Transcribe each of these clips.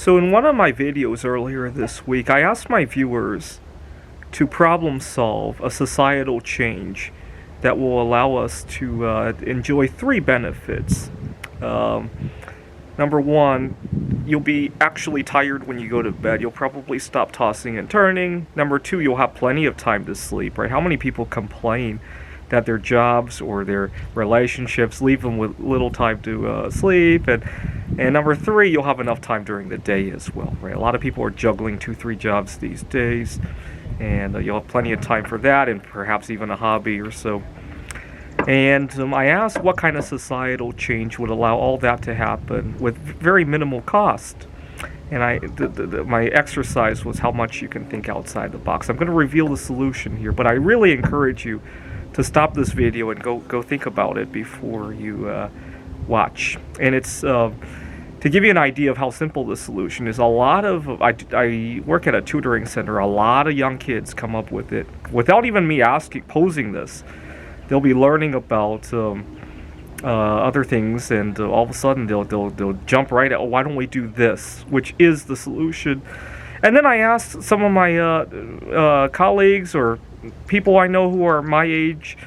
So in one of my videos earlier this week, I asked my viewers to problem solve a societal change that will allow us to enjoy three benefits. Um, Number one, you'll be actually tired when you go to bed. You'll probably stop tossing and turning. Number two, you'll have plenty of time to sleep, right? How many people complain that their jobs or their relationships leave them with little time to sleep? And number three, you'll have enough time during the day as well, right? A lot of people are juggling 2-3 jobs these days, and you'll have plenty of time for that and perhaps even a hobby or so. And I asked what kind of societal change would allow all that to happen with very minimal cost. And my exercise was how much you can think outside the box. I'm going to reveal the solution here, but I really encourage you to stop this video and go think about it before you watch. And it's to give you an idea of how simple the solution is. I work at a tutoring center. A lot of young kids come up with it without even me posing this. They'll be learning about other things, and all of a sudden they'll jump right at, oh, why don't we do this, which is the solution. And then I asked some of my colleagues or people I know who are my age,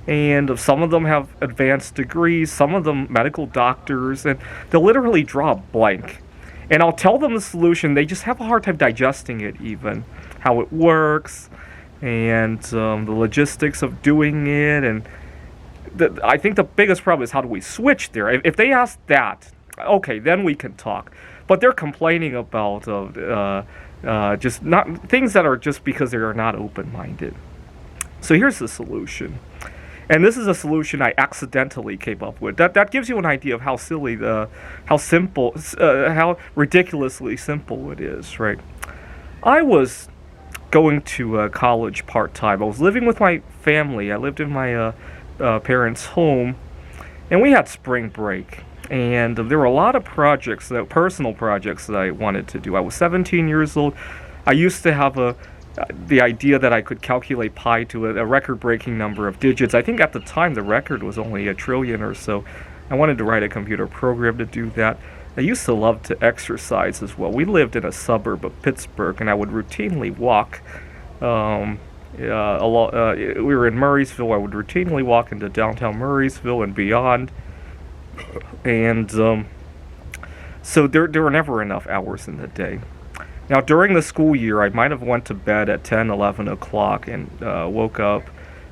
and some of them have advanced degrees, some of them medical doctors, and they'll literally draw a blank. And I'll tell them the solution, they just have a hard time digesting it even, how it works, and the logistics of doing it. And I think the biggest problem is, how do we switch there? If they ask that, okay, then we can talk. But they're complaining about just not things that are just because they are not open-minded. So here's the solution. And this is a solution I accidentally came up with. That gives you an idea of how silly, how simple, how ridiculously simple it is, right? I was going to college part-time. I was living with my family. I lived in my parents' home, and we had spring break. And there were a lot of projects, personal projects that I wanted to do. I was 17 years old. I used to have the idea that I could calculate pi to a record-breaking number of digits. I think at the time the record was only 1 trillion or so. I wanted to write a computer program to do that. I used to love to exercise as well. We lived in a suburb of Pittsburgh, and I would routinely walk. We were in Murraysville. I would routinely walk into downtown Murraysville and beyond. And so there were never enough hours in the day. Now, during the school year, I might have went to bed at 10, 11 o'clock and woke up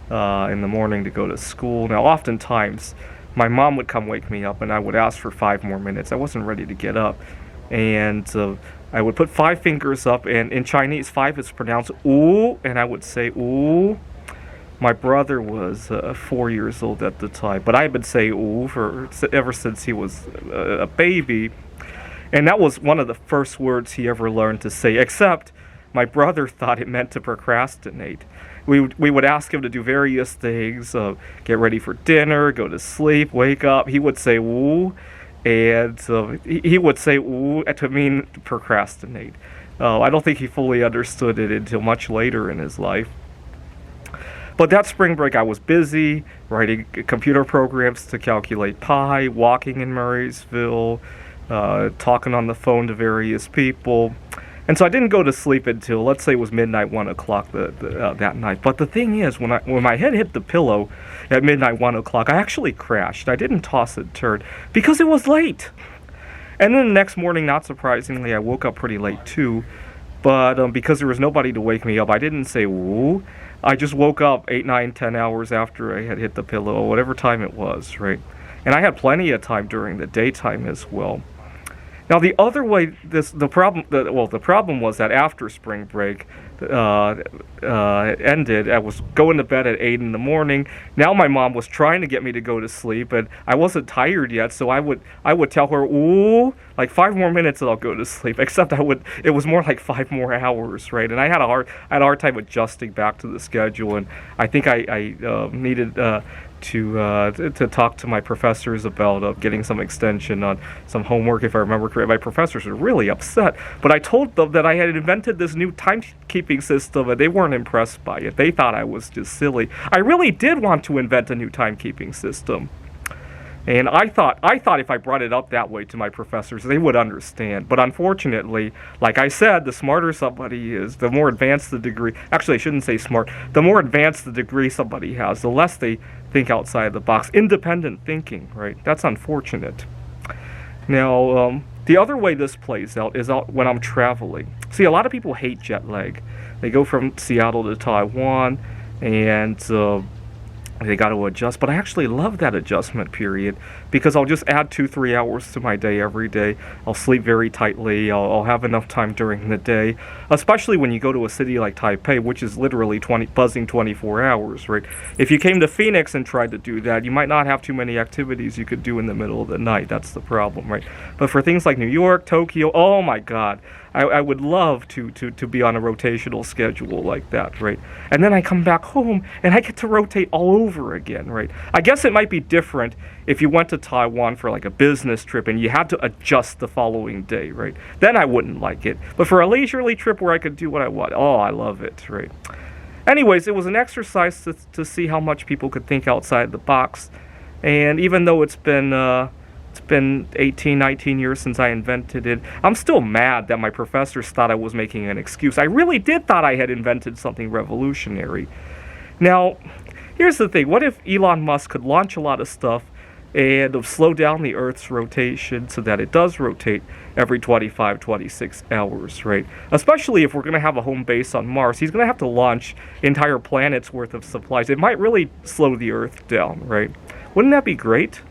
in the morning to go to school. Now, oftentimes, my mom would come wake me up, and I would ask for 5 more minutes. I wasn't ready to get up. And I would put 5 fingers up, and in Chinese, 5 is pronounced "oo," and I would say "oo." My brother was 4 years old at the time, but I had been saying "oo" ever since he was a baby. And that was one of the first words he ever learned to say, except my brother thought it meant to procrastinate. We would ask him to do various things, get ready for dinner, go to sleep, wake up. He would say "woo," and he would say "woo" to mean procrastinate. I don't think he fully understood it until much later in his life. But that spring break, I was busy writing computer programs to calculate pi, walking in Murraysville, talking on the phone to various people. And so I didn't go to sleep until, let's say it was midnight, 1 o'clock that night. But the thing is, when my head hit the pillow at midnight, 1 o'clock, I actually crashed. I didn't toss and turn because it was late. And then the next morning, not surprisingly, I woke up pretty late too. But because there was nobody to wake me up, I didn't say "woo." I just woke up 8, 9, 10 hours after I had hit the pillow, whatever time it was, right? And I had plenty of time during the daytime as well. Now, the other way, the problem was that after spring break ended, I was going to bed at 8 in the morning. Now my mom was trying to get me to go to sleep, and I wasn't tired yet, so I would tell her, "Ooh, like 5 more minutes and I'll go to sleep." Except it was more like 5 more hours, right? And I had a hard time adjusting back to the schedule, and I think I needed to talk to my professors about getting some extension on some homework, if I remember correctly. My professors were really upset, but I told them that I had invented this new timekeeping system, and they weren't impressed by it. They thought I was just silly. I really did want to invent a new timekeeping system. And I thought if I brought it up that way to my professors, they would understand. But unfortunately, like I said, the smarter somebody is, the more advanced the degree. Actually, I shouldn't say smart. The more advanced the degree somebody has, the less they think outside the box. Independent thinking, right? That's unfortunate. Now, the other way this plays out is out when I'm traveling. See, a lot of people hate jet lag. They go from Seattle to Taiwan, and they got to adjust. But I actually love that adjustment period because I'll just add 2-3 hours to my day every day. I'll sleep very tightly. I'll have enough time during the day, especially when you go to a city like Taipei, which is literally buzzing 24 hours, right? If you came to Phoenix and tried to do that, you might not have too many activities you could do in the middle of the night. That's the problem, right? But for things like New York, Tokyo, oh my God, I would love to be on a rotational schedule like that, right? And then I come back home and I get to rotate all over again, right? I guess it might be different if you went to Taiwan for like a business trip and you had to adjust the following day, right? Then I wouldn't like it. But for a leisurely trip where I could do what I want, oh, I love it, right? Anyways, it was an exercise to see how much people could think outside the box. And even though it's been 18, 19 years since I invented it, I'm still mad that my professors thought I was making an excuse. I really did thought I had invented something revolutionary. Now, here's the thing. What if Elon Musk could launch a lot of stuff and slow down the Earth's rotation so that it does rotate every 25, 26 hours, right? Especially if we're going to have a home base on Mars, he's going to have to launch entire planets worth of supplies. It might really slow the Earth down, right? Wouldn't that be great?